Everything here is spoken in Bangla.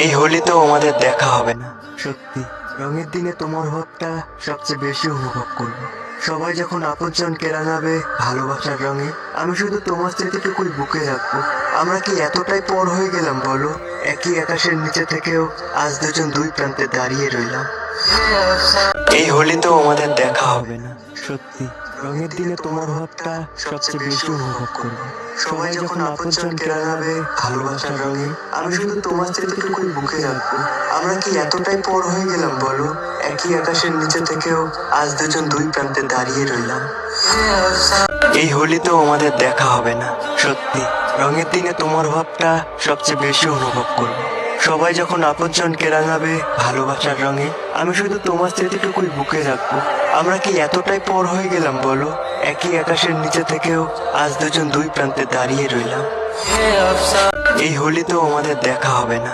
এই হোলিতেও আমাদের দেখা হবে না। সত্যি রঙের দিনে তোমার ভাবটা সবচেয়ে বেশি অনুভব করবো। সবাই যখন আপনজনকে রাঙাবে ভালোবাসার রঙে, আমি শুধু তোমার স্মৃতিটুকুই বুকে রাখবো। আমরা কি এতটাই পর হয়ে গেলাম বলো? একই আকাশের নিচে থেকেও আজ দুজন দুই প্রান্তে দাঁড়িয়ে রইলাম। এই হোলিতেও আমাদের দেখা হবে না। সত্যি রঙের দিনে তোমার ভাবটা সবচেয়ে বেশি অনুভব করবো। সবাই যখন আপনজনকে রাঙাবে ভালোবাসার রঙে, আমি শুধু তোমার স্মৃতিটুকুই বুকে রাখবো। আমরা কি এতটাই পর হয়ে গেলাম বলো? একই আকাশের নিচে থেকেও আজ দুজন দুই প্রান্তে দাঁড়িয়ে রইলাম। এই হোলিতেও আমাদের দেখা হবে না। সত্যি রঙের দিনে তোমার ভাবটা সবচেয়ে বেশি অনুভব করবো। সবাই যখন আপনজনকে রাঙাবে ভালোবাসার রঙে, আমি শুধু তোমার স্মৃতিটুকুই বুকে রাখবো। আমরা কি এতটাই পর হয়ে গেলাম বলো? একই আকাশের নিচে থেকেও আজ দুজন দুই প্রান্তে দাঁড়িয়ে রইলাম। এই হোলিতেও আমাদের দেখা হবে না।